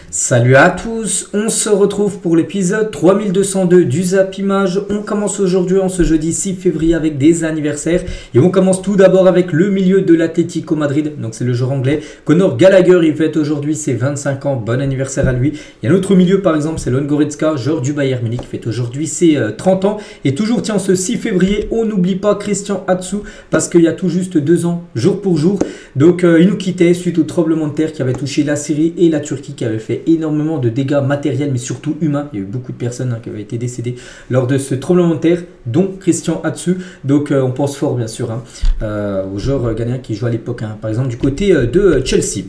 Salut à tous, on se retrouve pour l'épisode 3202 du Zap Image. On commence aujourd'hui en ce jeudi 6 février avec des anniversaires et on commence tout d'abord avec le milieu de l'Atlético Madrid, donc c'est le joueur anglais Conor Gallagher. Il fête aujourd'hui ses 25 ans, bon anniversaire à lui. Il y a un autre milieu par exemple, c'est Leon Goretzka, joueur du Bayern Munich, qui fête aujourd'hui ses 30 ans. Et toujours tiens, ce 6 février, on n'oublie pas Christian Atsu parce qu'il y a tout juste 2 ans, jour pour jour. Donc il nous quittait suite au tremblement de terre qui avait touché la Syrie et la Turquie, qui avait fait énormément de dégâts matériels mais surtout humains. Il y a eu beaucoup de personnes qui avaient été décédées lors de ce tremblement de terre, dont Christian Atsu. Donc on pense fort bien sûr aux joueurs ghanéens qui jouent à l'époque, par exemple du côté de Chelsea.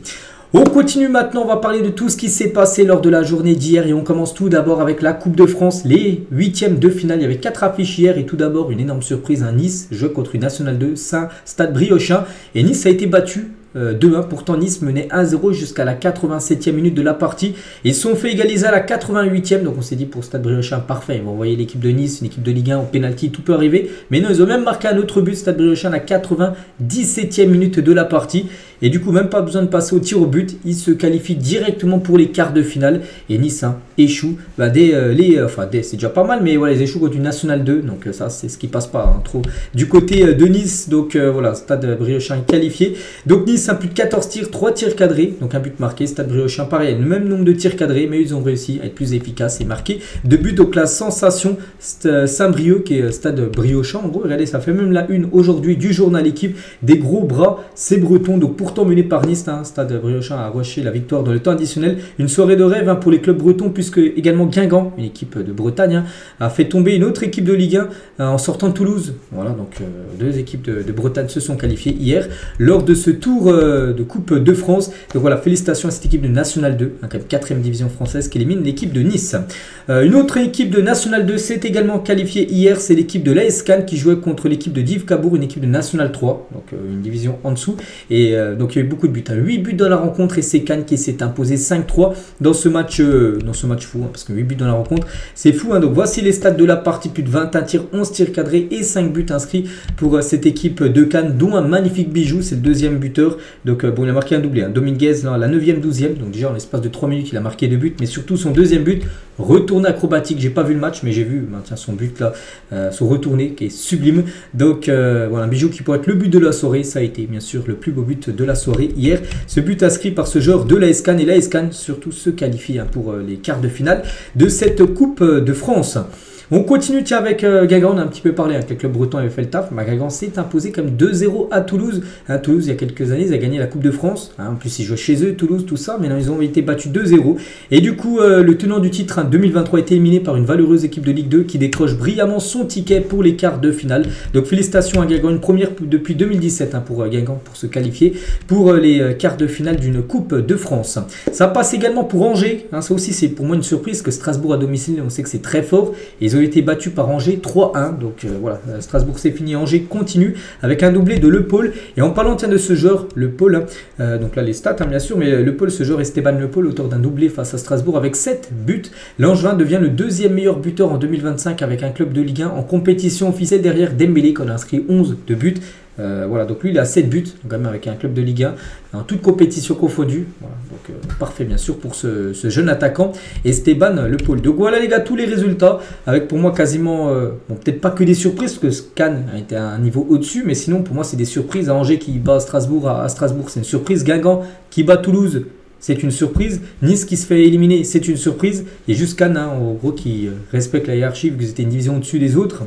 On continue maintenant, on va parler de tout ce qui s'est passé lors de la journée d'hier et on commence tout d'abord avec la Coupe de France, les 8e de finale. Il y avait 4 affiches hier et tout d'abord une énorme surprise, Nice joue contre une National 2, Stade Briochin, et Nice a été battu 2-1. Pourtant Nice menait 1-0 jusqu'à la 87e minute de la partie. Ils se sont fait égaliser à la 88e. Donc on s'est dit pour Stade Briochin, parfait, ils vont envoyer l'équipe de Nice, une équipe de Ligue 1 au pénalty, tout peut arriver. Mais non, ils ont même marqué un autre but, Stade Briochin, à la 97e minute de la partie. Et du coup, même pas besoin de passer au tir au but. Ils se qualifient directement pour les quarts de finale. Et Nice échoue. C'est déjà pas mal, mais voilà, ils échouent contre une National 2. Donc ça, c'est ce qui passe pas trop. Du côté de Nice, donc voilà, Stade Briochin est qualifié. Donc Nice, un but de 14 tirs, 3 tirs cadrés. Donc un but marqué. Stade Briochin, pareil, le même nombre de tirs cadrés, mais ils ont réussi à être plus efficaces et marquer 2 buts. Donc la sensation, Saint-Brieuc, qui est Stade Briochin. En gros, regardez, ça fait même la une aujourd'hui du journal Équipe. Des gros bras, c'est breton. Donc pourtant mené par Nice, Stade Briochin a arraché la victoire dans le temps additionnel. Une soirée de rêve pour les clubs bretons, puisque également Guingamp, une équipe de Bretagne, a fait tomber une autre équipe de Ligue 1 en sortant de Toulouse. Voilà, donc 2 équipes de Bretagne se sont qualifiées hier lors de ce tour de Coupe de France. Donc voilà, félicitations à cette équipe de National 2, quand même 4e division française, qui élimine l'équipe de Nice. Une autre équipe de National 2 s'est également qualifiée hier, c'est l'équipe de l'AS Cannes qui jouait contre l'équipe de Div Cabourg, une équipe de National 3, donc une division en dessous. Et donc il y a eu beaucoup de buts, 8 buts dans la rencontre, et c'est Cannes qui s'est imposé 5-3 dans ce match fou, parce que 8 buts dans la rencontre, c'est fou. Donc voici les stats de la partie: plus de 21 tirs, 11 tirs cadrés et 5 buts inscrits pour cette équipe de Cannes, dont un magnifique bijou, c'est le 2e buteur. Donc bon, il a marqué un doublé, Dominguez là, à la 9e, 12e, donc déjà en l'espace de 3 minutes il a marqué 2 buts, mais surtout son 2e but, retourné acrobatique. J'ai pas vu le match, mais j'ai vu son but là, son retourné qui est sublime. Donc voilà, un bijou qui pourrait être le but de la soirée. Ça a été bien sûr le plus beau but de la soirée hier, ce but inscrit par ce joueur de l'AS Cannes, et l'AS Cannes surtout se qualifie pour les quarts de finale de cette Coupe de France. On continue avec Guingamp, on a un petit peu parlé que les clubs bretons avaient fait le taf. Guingamp s'est imposé comme 2-0 à Toulouse. Toulouse, il y a quelques années, ils ont gagné la Coupe de France. En plus, ils jouaient chez eux, Toulouse, tout ça. Mais non, ils ont été battus 2-0. Et du coup, le tenant du titre 2023 a été éliminé par une valeureuse équipe de Ligue 2 qui décroche brillamment son ticket pour les quarts de finale. Donc félicitations à Guingamp, une première depuis 2017 pour Guingamp pour se qualifier pour les quarts de finale d'une Coupe de France. Ça passe également pour Angers. Ça aussi, c'est pour moi une surprise que Strasbourg à domicile, on sait que c'est très fort. Ils ont été battus par Angers 3-1. Donc voilà, Strasbourg c'est fini. Angers continue avec un doublé de Le Paul. Et en parlant de ce joueur, Le Paul, donc là les stats bien sûr, mais Le Paul, ce joueur Esteban Le Paul, auteur d'un doublé face à Strasbourg avec 7 buts. L'Angevin devient le 2e meilleur buteur en 2025 avec un club de Ligue 1 en compétition officielle, derrière Dembélé qui en a inscrit 11 de buts. Voilà, donc lui il a 7 buts quand même avec un club de Ligue 1 en toute compétition confondue. Voilà, donc parfait bien sûr pour ce jeune attaquant Esteban Le Paul. Donc voilà les gars, tous les résultats avec pour moi quasiment, bon, peut-être pas que des surprises parce que Cannes a été à un niveau au-dessus, mais sinon pour moi c'est des surprises. Angers qui bat Strasbourg à Strasbourg, c'est une surprise. Guingamp qui bat Toulouse, c'est une surprise. Nice qui se fait éliminer, c'est une surprise. Et juste Cannes en gros qui respecte la hiérarchie vu que c'était une division au-dessus des autres.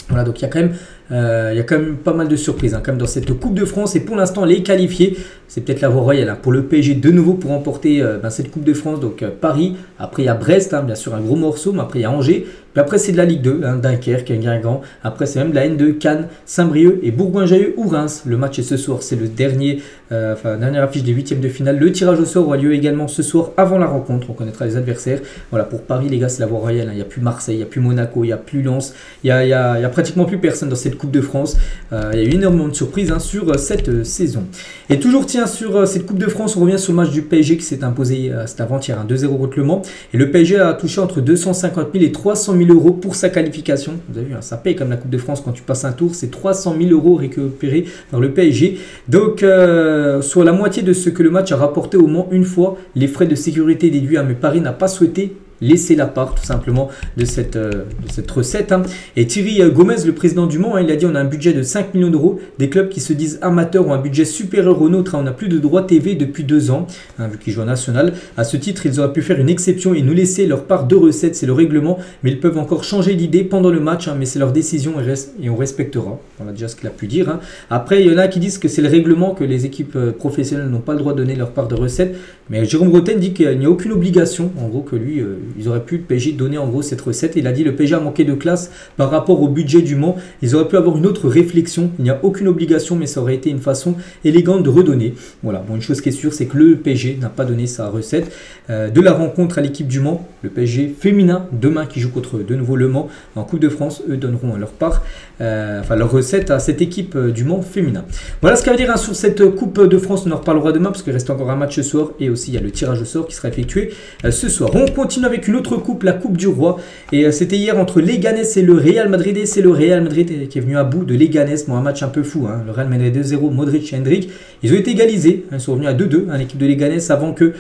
Voilà, donc il y a quand même pas mal de surprises quand même dans cette Coupe de France. Et pour l'instant, les qualifiés, c'est peut-être la voie royale pour le PSG de nouveau pour remporter cette Coupe de France. Donc Paris, après il y a Brest, bien sûr un gros morceau, mais après il y a Angers. Puis après c'est de la Ligue 2, Dunkerque, Guingamp. Après c'est même de la N2, Cannes, Saint-Brieuc et Bourgoin-Jallieu ou Reims. Le match est ce soir, c'est le dernière affiche des 8e de finale. Le tirage au sort aura lieu également ce soir avant la rencontre. On connaîtra les adversaires. Voilà, pour Paris les gars, c'est la voie royale. Il n'y a plus Marseille, il n'y a plus Monaco, il n'y a plus Lens. Il y a pratiquement plus personne dans cette cette Coupe de France. Il y a eu énormément de surprises sur cette saison. Et toujours tiens sur cette Coupe de France, on revient sur le match du PSG qui s'est imposé c'était avant-hier 2-0 contre Le Mans. Et le PSG a touché entre 250 000 et 300 000 euros pour sa qualification. Vous avez vu, ça paye comme la Coupe de France quand tu passes un tour, c'est 300 000 euros récupérés par le PSG. Donc soit la moitié de ce que le match a rapporté au Mans une fois, les frais de sécurité déduits, mais Paris n'a pas souhaité laisser la part tout simplement de cette recette. Et Thierry Gomez, le président du Mans, il a dit on a un budget de 5 millions d'euros. Des clubs qui se disent amateurs ont un budget supérieur au nôtre. On n'a plus de droits TV depuis 2 ans, vu qu'ils jouent en national. À ce titre, ils auraient pu faire une exception et nous laisser leur part de recettes. C'est le règlement, mais ils peuvent encore changer d'idée pendant le match. Mais c'est leur décision et on respectera. Voilà déjà ce qu'il a pu dire. Après, il y en a qui disent que c'est le règlement, que les équipes professionnelles n'ont pas le droit de donner leur part de recettes. Mais Jérôme Roten dit qu'il n'y a aucune obligation. En gros, que lui, ils auraient pu, le PSG, donner en gros cette recette. Il a dit le PSG a manqué de classe par rapport au budget du Mans. Ils auraient pu avoir une autre réflexion. Il n'y a aucune obligation, mais ça aurait été une façon élégante de redonner. Voilà. Bon, une chose qui est sûre, c'est que le PSG n'a pas donné sa recette de la rencontre à l'équipe du Mans. Le PSG féminin, demain, qui joue contre de nouveau Le Mans en Coupe de France. Eux donneront leur part, leur recette à cette équipe du Mans féminin. Voilà ce qu'il y a à dire sur cette Coupe de France. On en reparlera demain parce qu'il reste encore un match ce soir. Et aussi, il y a le tirage au sort qui sera effectué ce soir. On continue avec une autre coupe, la Coupe du Roi. Et c'était hier entre Leganés et le Real Madrid. Et c'est le Real Madrid qui est venu à bout de Leganés. Bon, un match un peu fou. Le Real Madrid 2-0, Modric et Endrick. Ils ont été égalisés. Ils sont revenus à 2-2, l'équipe de Leganés, avant que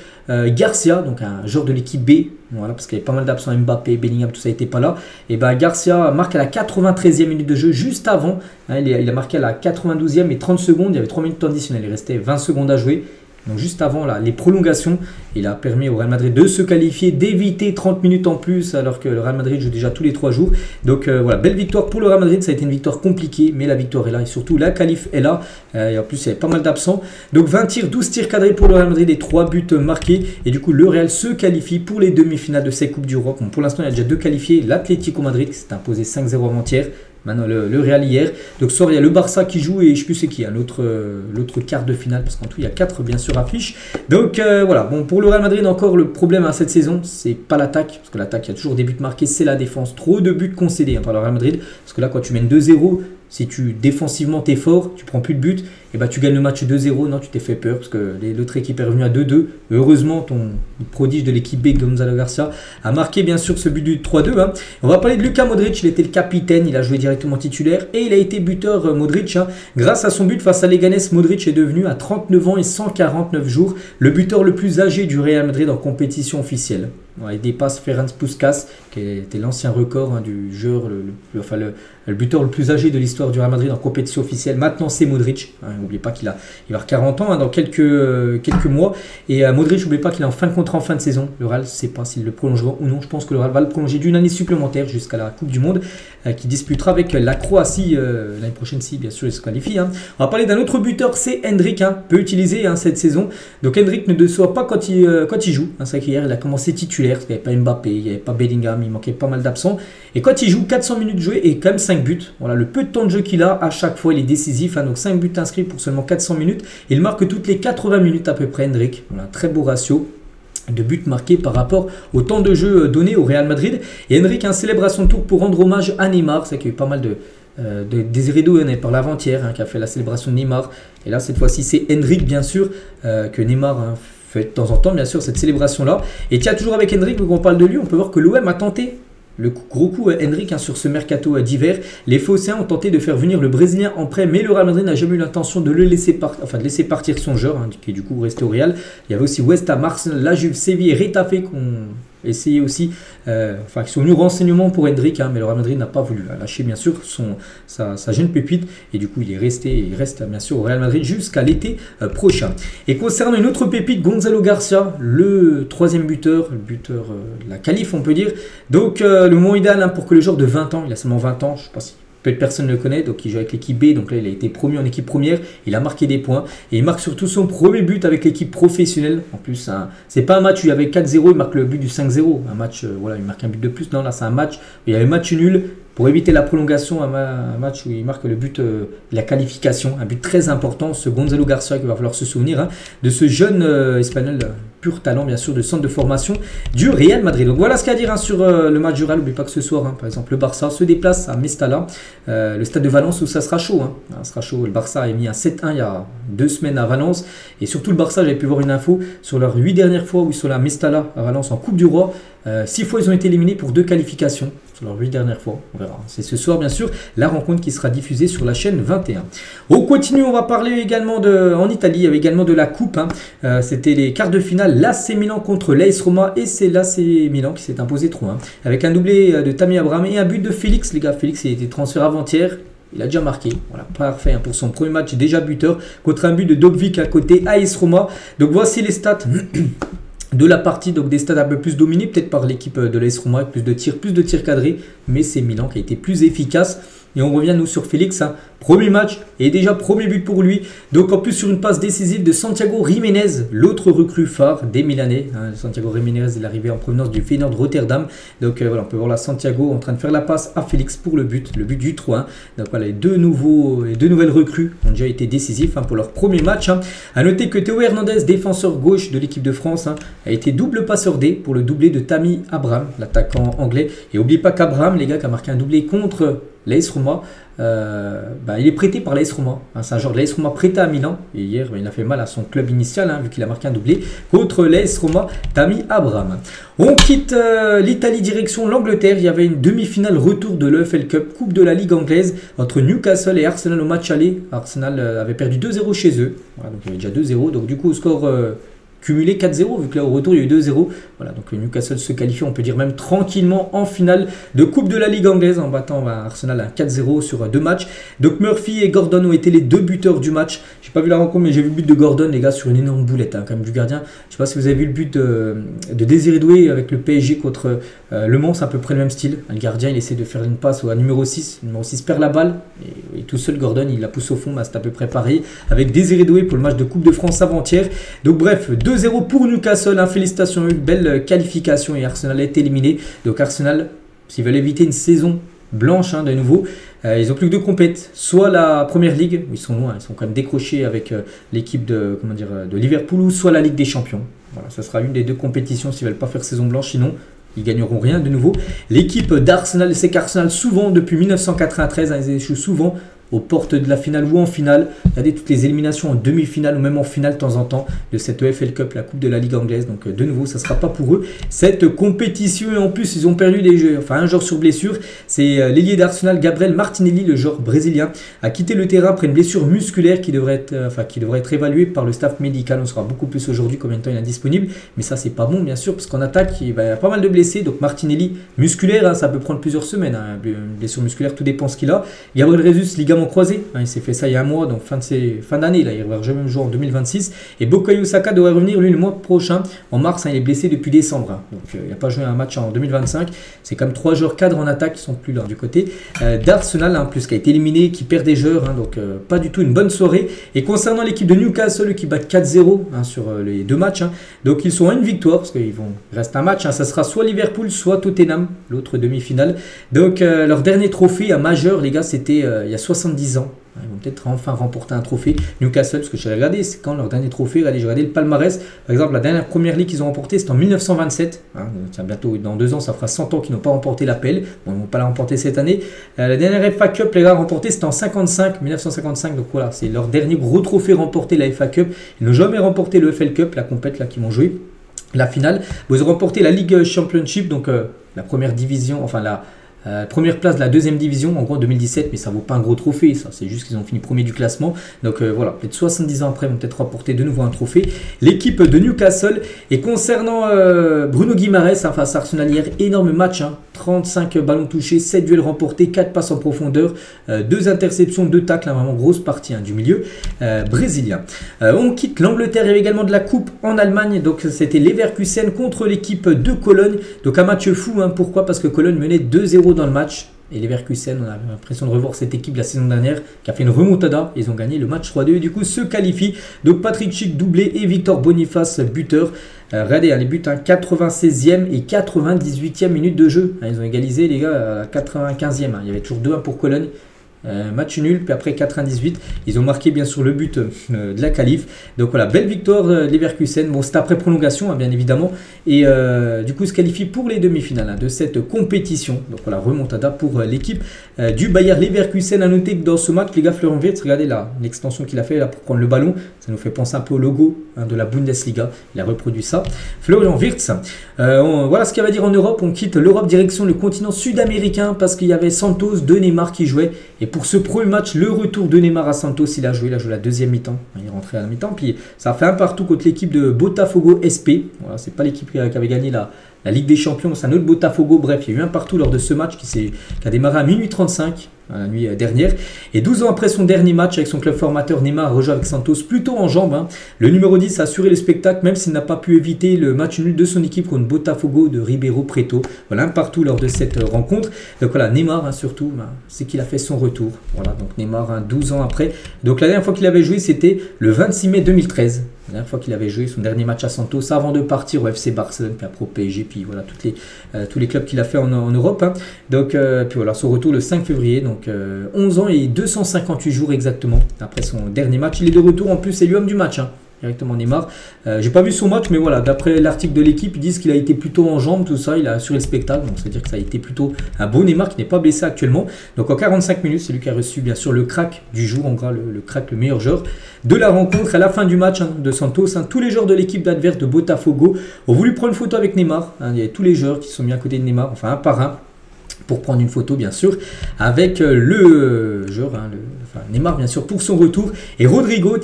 Garcia, donc un joueur de l'équipe B, voilà, parce qu'il y avait pas mal d'absents, Mbappé, Bellingham, tout ça n'était pas là. Et Garcia marque à la 93e minute de jeu, juste avant. Il a marqué à la 92e et 30 secondes. Il y avait 3 minutes additionnelles. Il restait 20 secondes à jouer. Donc juste avant les prolongations, il a permis au Real Madrid de se qualifier, d'éviter 30 minutes en plus, alors que le Real Madrid joue déjà tous les 3 jours. Donc voilà, belle victoire pour le Real Madrid. Ça a été une victoire compliquée, mais la victoire est là. Et surtout, la qualif est là. Et en plus, il y avait pas mal d'absents. Donc 20 tirs, 12 tirs cadrés pour le Real Madrid et 3 buts marqués. Et du coup, le Real se qualifie pour les demi-finales de cette Coupe du Roi. Bon, pour l'instant, il y a déjà 2 qualifiés. L'Atlético Madrid qui s'est imposé 5-0 avant-hier. Maintenant le Real hier. Donc ce soir il y a le Barça qui joue et je ne sais plus c'est qui, l'autre quart de finale, parce qu'en tout il y a 4 bien sûr affiches. Donc voilà, bon pour le Real Madrid encore le problème cette saison, c'est pas l'attaque, parce que l'attaque il y a toujours des buts marqués, c'est la défense. Trop de buts concédés par le Real Madrid, parce que là quand tu mènes 2-0, si tu défensivement t'es fort, tu prends plus de buts, et tu gagnes le match 2-0, non tu t'es fait peur parce que l'autre équipe est revenue à 2-2. Heureusement ton prodige de l'équipe B, Gonzalo Garcia, a marqué bien sûr ce but du 3-2. On va parler de Luka Modric, il était le capitaine, il a joué directement titulaire et il a été buteur Modric. Grâce à son but face à Leganés, Modric est devenu à 39 ans et 149 jours le buteur le plus âgé du Real Madrid en compétition officielle. Il dépasse Ferenc Puskás, qui était l'ancien record du joueur, le buteur le plus âgé de l'histoire du Real Madrid en compétition officielle. Maintenant, c'est Modric. N'oubliez pas qu'il va avoir 40 ans dans quelques mois. Et Modric, n'oubliez pas qu'il est en fin de contrat en fin de saison. Le Real ne sait pas s'il le prolongera ou non. Je pense que le Real va le prolonger d'une année supplémentaire jusqu'à la Coupe du Monde, qui disputera avec la Croatie l'année prochaine, si bien sûr il se qualifie. On va parler d'un autre buteur, c'est Endrick, peu utilisé cette saison. Donc Endrick ne déçoit pas quand il joue. C'est vrai qu'hier il a commencé titulaire. Parce qu'il n'y avait pas Mbappé, il n'y avait pas Bellingham, il manquait pas mal d'absents. Et quand il joue 400 minutes jouées et quand même 5 buts, voilà, le peu de temps de jeu qu'il a, à chaque fois il est décisif. Donc 5 buts inscrits pour seulement 400 minutes. Il marque toutes les 80 minutes à peu près, Endrick. Voilà, très beau ratio de buts marqués par rapport au temps de jeu donné au Real Madrid. Et Endrick célèbre à son tour pour rendre hommage à Neymar. C'est qu'il y a eu pas mal de Désiré Doué par l'avant-hier qui a fait la célébration de Neymar. Et là cette fois-ci c'est Endrick bien sûr que Neymar fait de temps en temps bien sûr cette célébration là. Et tiens, toujours avec Endrick, donc on parle de lui, on peut voir que l'OM a tenté le gros coup Endrick sur ce mercato d'hiver. Les Phocéens ont tenté de faire venir le Brésilien en prêt, mais le Real Madrid n'a jamais eu l'intention de le laisser partir son joueur, qui est du coup resté au Real. Il y avait aussi West Ham, Arsenal, la Juve, Séville et Retafe qui ont essayé aussi, qui sont venus renseignements pour Endrick, mais le Real Madrid n'a pas voulu lâcher bien sûr sa jeune pépite, et du coup il reste bien sûr au Real Madrid jusqu'à l'été prochain. Et concernant une autre pépite, Gonzalo Garcia, le 3e buteur, le buteur de la qualif on peut dire. Donc le moment idéal pour que le joueur de 20 ans, il a seulement 20 ans, je ne sais pas si peu de personnes le connaissent, donc il joue avec l'équipe B, donc là il a été promu en équipe première, il a marqué des points, et il marque surtout son premier but avec l'équipe professionnelle. En plus, c'est pas un match où il y avait 4-0, il marque le but du 5-0, un match, il marque un but de plus, non là c'est un match où il y avait match nul, pour éviter la prolongation, un match où il marque le but de la qualification, un but très important, ce Gonzalo Garcia, qu'il va falloir se souvenir, de ce jeune espagnol, pur talent bien sûr de centre de formation du Real Madrid. Donc voilà ce qu'il y a à dire sur le match du Real. N'oubliez pas que ce soir, par exemple, le Barça se déplace à Mestalla, le stade de Valence où ça sera chaud. Ça sera chaud. Le Barça a mis un 7-1 il y a 2 semaines à Valence. Et surtout le Barça, j'avais pu voir une info sur leurs 8 dernières fois où ils sont à Mestalla à Valence en Coupe du Roi. 6 fois ils ont été éliminés pour 2 qualifications sur leurs 8 dernières fois. On verra. C'est ce soir bien sûr la rencontre qui sera diffusée sur la chaîne 21. On continue, on va parler également en Italie, il y avait également de la coupe. C'était les quarts de finale, l'AC Milan contre l'AS Roma et c'est l'AC Milan qui s'est imposé 3-1 avec un doublé de Tammy Abraham et un but de Félix. Les gars, Félix il a été transféré avant-hier. Il a déjà marqué, voilà, parfait pour son premier match, déjà buteur contre un but de Dovvik à côté AS Roma. Donc voici les stats de la partie, donc des stades un peu plus dominés peut-être par l'équipe de l'AS Roma avec plus de tirs cadrés, mais c'est Milan qui a été plus efficace. Et on revient nous sur Félix, premier match et déjà premier but pour lui. Donc en plus sur une passe décisive de Santiago Jiménez, l'autre recrue phare des Milanais. Santiago Jiménez est arrivé en provenance du Feyenoord Rotterdam. Donc voilà, on peut voir là Santiago en train de faire la passe à Félix pour le but du 3-1. Donc voilà, les deux nouvelles recrues ont déjà été décisifs pour leur premier match. A noter que Théo Hernandez, défenseur gauche de l'équipe de France, a été double passeur D pour le doublé de Tammy Abraham, l'attaquant anglais. Et n'oubliez pas qu'Abraham, les gars, qui a marqué un doublé contre l'AS Roma, il est prêté par l'AS Roma. C'est un joueur de l'AS Roma prêté à Milan. Et hier, il a fait mal à son club initial, vu qu'il a marqué un doublé contre l'AS Roma, Tammy Abraham. On quitte l'Italie direction l'Angleterre. Il y avait une demi-finale retour de l'EFL Cup, Coupe de la Ligue anglaise, entre Newcastle et Arsenal au match aller. Arsenal avait perdu 2-0 chez eux. Voilà, donc il y avait déjà 2-0. Donc du coup, au score cumulé 4-0, vu que là au retour il y a eu 2-0. Voilà, donc Newcastle se qualifie, on peut dire même tranquillement en finale de Coupe de la Ligue anglaise en battant Arsenal à 4-0 sur 2 matchs. Donc Murphy et Gordon ont été les 2 buteurs du match. J'ai pas vu la rencontre, mais j'ai vu le but de Gordon, les gars, sur une énorme boulette quand même du gardien. Je sais pas si vous avez vu le but de Désiré Doué avec le PSG contre Le Mans, c'est à peu près le même style. Le gardien il essaie de faire une passe à numéro 6. Le numéro 6 perd la balle et tout seul Gordon il la pousse au fond. C'est à peu près pareil avec Désiré Doué pour le match de Coupe de France avant-hier. Donc bref, 2-0 pour Newcastle. Félicitations, une belle qualification et Arsenal a été éliminé. Donc Arsenal, s'ils veulent éviter une saison blanche de nouveau, ils n'ont plus que 2 compètes. Soit la Première Ligue, où ils sont loin, ils sont quand même décrochés avec l'équipe de Liverpool, ou soit la Ligue des Champions. Voilà, ça sera une des 2 compétitions s'ils ne veulent pas faire saison blanche, sinon ils gagneront rien de nouveau. L'équipe d'Arsenal, c'est qu'Arsenal souvent depuis 1993, ils échouent souvent aux portes de la finale ou en finale. Regardez toutes les éliminations en demi-finale ou même en finale de temps en temps de cette EFL Cup, la Coupe de la Ligue anglaise. Donc de nouveau, ça ne sera pas pour eux cette compétition. Et en plus, ils ont perdu un joueur sur blessure. C'est l'ailier d'Arsenal, Gabriel Martinelli, le joueur brésilien, a quitté le terrain après une blessure musculaire qui devrait être évaluée par le staff médical. On saura beaucoup plus aujourd'hui combien de temps il est disponible. Mais ça, c'est pas bon, bien sûr, parce qu'en attaque, il y a pas mal de blessés. Donc Martinelli, musculaire, ça peut prendre plusieurs semaines. Une blessure musculaire, tout dépend ce qu'il a. Gabriel Jesus, ligament croisé, il s'est fait ça il y a un mois, donc fin d'année, il va jamais jouer en 2026. Et Bukayo Saka devrait revenir lui le mois prochain, en mars, il est blessé depuis décembre, donc il n'a pas joué un match en 2025. C'est comme 3 joueurs cadres en attaque qui sont plus là du côté d'Arsenal, en plus qui a été éliminé, qui perd des joueurs, donc pas du tout une bonne soirée. Et concernant l'équipe de Newcastle qui bat 4-0 sur les 2 matchs, donc ils sont à une victoire, parce qu'il reste un match, ça sera soit Liverpool, soit Tottenham, l'autre demi-finale. Donc leur dernier trophée majeur, les gars, c'était il y a 70 ans. Ils vont peut-être enfin remporter un trophée. Newcastle, parce que j'ai regardé, c'est quand leur dernier trophée. Regardez, j'ai regardé le palmarès. Par exemple, la dernière première ligue qu'ils ont remportée, c'était en 1927. Bientôt, dans 2 ans, ça fera 100 ans qu'ils n'ont pas remporté l'appel. Bon, ils ne vont pas la remporter cette année. La dernière FA Cup, les gars, remportée, c'était en 1955. Donc voilà, c'est leur dernier gros trophée remporté, la FA Cup. Ils n'ont jamais remporté le FL Cup, la compète là qu'ils vont jouer. La finale. Ils ont remporté la Ligue Championship, donc la première division, enfin la première place de la 2e division en gros en 2017, mais ça vaut pas un gros trophée, ça c'est juste qu'ils ont fini premier du classement. Donc voilà, peut-être 70 ans après, ils vont peut-être remporter de nouveau un trophée. L'équipe de Newcastle. Et concernant Bruno Guimaraes face à Arsenal hier, énorme match, 35 ballons touchés, 7 duels remportés, 4 passes en profondeur, 2 interceptions, 2 tacles, vraiment grosse partie du milieu brésilien. On quitte l'Angleterre, il y avait également de la coupe en Allemagne, donc c'était Leverkusen contre l'équipe de Cologne. Donc un match fou, pourquoi? Parce que Cologne menait 2-0 dans le match. Et Leverkusen, on a l'impression de revoir cette équipe de la saison dernière qui a fait une remontada. Ils ont gagné le match 3-2 et du coup se qualifient. Donc Patrick Schick doublé et Victor Boniface buteur. Regardez les buts, 96e et 98e minute de jeu. Ils ont égalisé les gars à 95e. Il y avait toujours 2-1 pour Cologne. match nul, puis après 98, ils ont marqué bien sûr le but de la qualif. Donc voilà, belle victoire de Leverkusen. Bon, c'était après prolongation, bien évidemment, et du coup se qualifie pour les demi-finales de cette compétition. Donc voilà, remontada pour l'équipe du Bayer Leverkusen. À noter que dans ce match, les gars, Florian Wirtz, regardez là, l'extension qu'il a fait là pour prendre le ballon, ça nous fait penser un peu au logo de la Bundesliga. Il a reproduit ça. Florian Wirtz. Voilà ce qu'il va dire en Europe. On quitte l'Europe direction le continent sud-américain parce qu'il y avait Santos de Neymar qui jouait. Et pour ce premier match, le retour de Neymar à Santos, il a joué la deuxième mi-temps. Il est rentré à la mi-temps. Puis ça a fait un partout contre l'équipe de Botafogo SP. Voilà, c'est pas l'équipe qui avait gagné la Ligue des Champions, c'est un autre Botafogo. Bref, il y a eu un partout lors de ce match qui a démarré à minuit 35. La nuit dernière. Et 12 ans après son dernier match avec son club formateur, Neymar rejoint avec Santos plutôt en jambes. Le numéro 10 a assuré le spectacle même s'il n'a pas pu éviter le match nul de son équipe contre Botafogo de Ribeiro Preto. Voilà, un partout lors de cette rencontre. Donc voilà, Neymar surtout, c'est qu'il a fait son retour. Voilà, donc Neymar 12 ans après. Donc la dernière fois qu'il avait joué, c'était le 26 mai 2013. La dernière fois qu'il avait joué son dernier match à Santos avant de partir au FC Barcelone, puis après au PSG, puis voilà tous les clubs qu'il a fait en Europe. Donc puis voilà, son retour le 5 février. Donc 11 ans et 258 jours exactement après son dernier match. Il est de retour, en plus c'est lui homme du match, directement Neymar. J'ai pas vu son match, mais voilà, d'après l'article de l'équipe, ils disent qu'il a été plutôt en jambes, tout ça, il a assuré le spectacle, donc c'est-à-dire que ça a été plutôt un beau Neymar qui n'est pas blessé actuellement. Donc en 45 minutes, c'est lui qui a reçu bien sûr le crack du jour, en gras le crack, le meilleur joueur de la rencontre. À la fin du match de Santos, tous les joueurs de l'équipe d'adverse de Botafogo ont voulu prendre une photo avec Neymar. Il y a tous les joueurs qui sont mis à côté de Neymar, enfin un par un, pour prendre une photo bien sûr avec le joueur, Neymar bien sûr pour son retour. Et Rodrigo,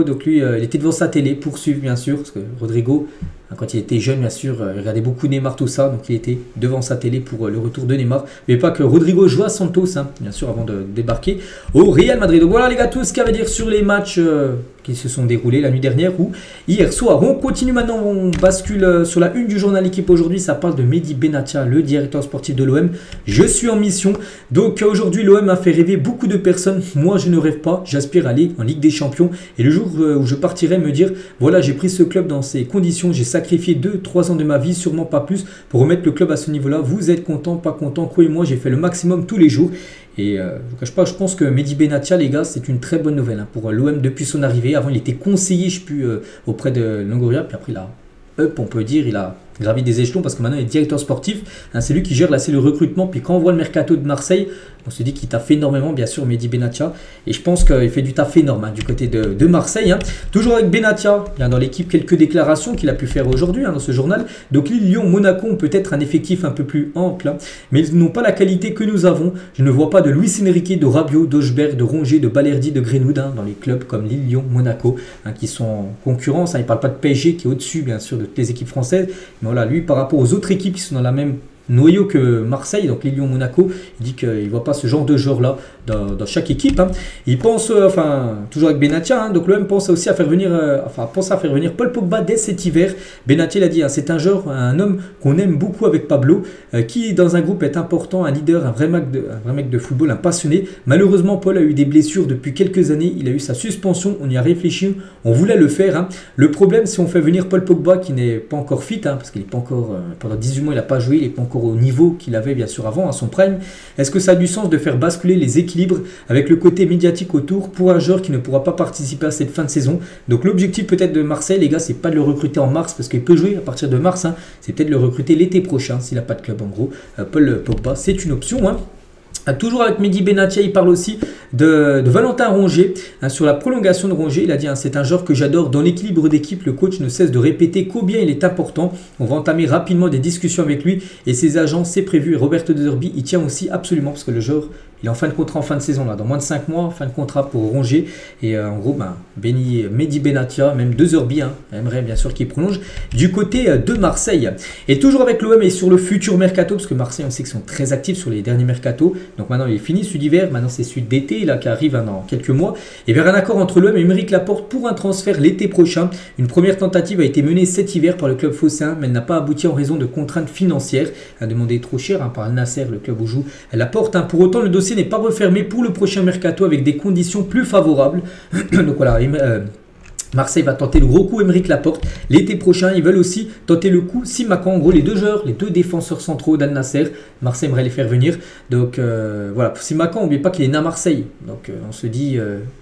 donc lui il était devant sa télé pour suivre bien sûr, parce que Rodrigo quand il était jeune bien sûr il regardait beaucoup Neymar tout ça, donc il était devant sa télé pour le retour de Neymar. Mais pas que Rodrigo joue à Santos bien sûr avant de débarquer au Real Madrid. Donc voilà les gars, tout ce qu'il y avait à dire sur les matchs qui se sont déroulés la nuit dernière ou hier soir. On continue maintenant, on bascule sur la une du journal L'équipe aujourd'hui. Ça parle de Mehdi Benatia, le directeur sportif de l'OM. Je suis en mission. Donc aujourd'hui l'OM a fait rêver beaucoup de personnes. Moi je ne rêve pas, j'aspire à aller en Ligue des Champions. Et le jour où je partirai me dire, voilà, j'ai pris ce club dans ces conditions, j'ai sacrifié 2-3 ans de ma vie, sûrement pas plus, pour remettre le club à ce niveau-là. Vous êtes content, pas content, croyez-moi, j'ai fait le maximum tous les jours. Et je ne vous cache pas, je pense que Mehdi Benatia, les gars, c'est une très bonne nouvelle pour l'OM depuis son arrivée. Avant, il était conseiller, je sais plus, auprès de Longoria. Puis après, il a on peut dire, il a gravi des échelons parce que maintenant il est directeur sportif. C'est lui qui gère la cellule recrutement. Puis quand on voit le mercato de Marseille, on se dit qu'il taffe énormément, bien sûr, Mehdi Benatia. Et je pense qu'il fait du taf énorme du côté de Marseille. Toujours avec Benatia, il y a dans l'équipe quelques déclarations qu'il a pu faire aujourd'hui dans ce journal. Donc Lille, Lyon, Monaco ont peut-être un effectif un peu plus ample, mais ils n'ont pas la qualité que nous avons. Je ne vois pas de Luis Enrique, de Rabiot, d'Auchberg, de Rongier, de Balerdi, de Greenwood dans les clubs comme Lille, Lyon, Monaco qui sont en concurrence. Il ne parle pas de PSG qui est au-dessus, bien sûr, de toutes les équipes françaises. Mais voilà, lui, par rapport aux autres équipes qui sont dans la même noyau que Marseille, donc Lille, Lyon, Monaco, il dit qu'il ne voit pas ce genre de joueur-là dans chaque équipe. Il pense, toujours avec Benatia, donc l'OM pense aussi à faire venir, Paul Pogba dès cet hiver. Benatia l'a dit, c'est un joueur, un homme qu'on aime beaucoup avec Pablo, qui dans un groupe est important, un leader, un vrai mec de football, un passionné. Malheureusement, Paul a eu des blessures depuis quelques années, il a eu sa suspension, on y a réfléchi, on voulait le faire. Le problème, si on fait venir Paul Pogba qui n'est pas encore fit, parce qu'il n'est pas encore, pendant 18 mois il n'a pas joué, il n'est pas encore au niveau qu'il avait bien sûr avant, à son prime, est-ce que ça a du sens de faire basculer les équilibres avec le côté médiatique autour pour un joueur qui ne pourra pas participer à cette fin de saison? Donc l'objectif peut-être de Marseille, les gars, c'est pas de le recruter en mars parce qu'il peut jouer à partir de mars, c'est peut-être de le recruter l'été prochain s'il n'a pas de club en gros. Paul Pogba, c'est une option. Toujours avec Mehdi Benatia, il parle aussi de Valentin Rongier. Sur la prolongation de Rongier, il a dit c'est un joueur que j'adore. Dans l'équilibre d'équipe, le coach ne cesse de répéter combien il est important. On va entamer rapidement des discussions avec lui et ses agents, c'est prévu. Et Roberto De Zerbi, il tient aussi absolument parce que le joueur, il est en fin de contrat en fin de saison, dans moins de 5 mois, fin de contrat pour Rongier. Et en gros, Mehdi Benatia, même De Zerbi, aimerait bien sûr qu'il prolonge du côté de Marseille. Et toujours avec l'OM et sur le futur mercato, parce que Marseille, on sait qu'ils sont très actifs sur les derniers mercatos. Donc maintenant, il est fini celui d'hiver, maintenant c'est celui d'été là qui arrive dans quelques mois. Et vers un accord entre l'OM et Aymeric Laporte pour un transfert l'été prochain. Une première tentative a été menée cet hiver par le club phocéen, mais elle n'a pas abouti en raison de contraintes financières. Elle a demandé trop cher par Al Nasser, le club où joue Laporte. Pour autant, le dossier n'est pas refermé pour le prochain mercato avec des conditions plus favorables. Donc voilà, Marseille va tenter le gros coup Aymeric Laporte. L'été prochain, ils veulent aussi tenter le coup Simakan. En gros, les deux joueurs, les deux défenseurs centraux d'Al Nasser, Marseille aimerait les faire venir. Donc voilà, pour Simakan, n'oubliez pas qu'il est né à Marseille. Donc on se dit,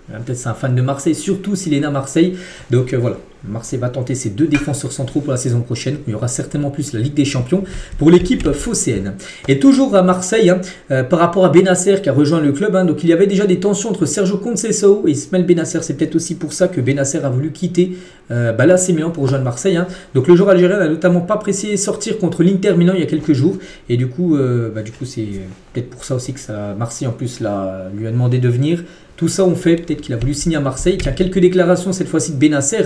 peut-être c'est un fan de Marseille, surtout s'il est né à Marseille. Donc voilà. Marseille va tenter ces deux défenseurs centraux pour la saison prochaine. Il y aura certainement plus la Ligue des Champions pour l'équipe phocéenne. Et toujours à Marseille, par rapport à Benasser qui a rejoint le club, donc il y avait déjà des tensions entre Sergio Conceição et Ismaël Benasser. C'est peut-être aussi pour ça que Benasser a voulu quitter l'AC Milan pour rejoindre Marseille. Donc le joueur algérien n'a notamment pas apprécié sortir contre l'Inter Milan il y a quelques jours. Et du coup c'est peut-être pour ça aussi que Marseille en plus lui a demandé de venir. Tout ça on fait, peut-être qu'il a voulu signer à Marseille. Il y a quelques déclarations cette fois-ci de Benasser.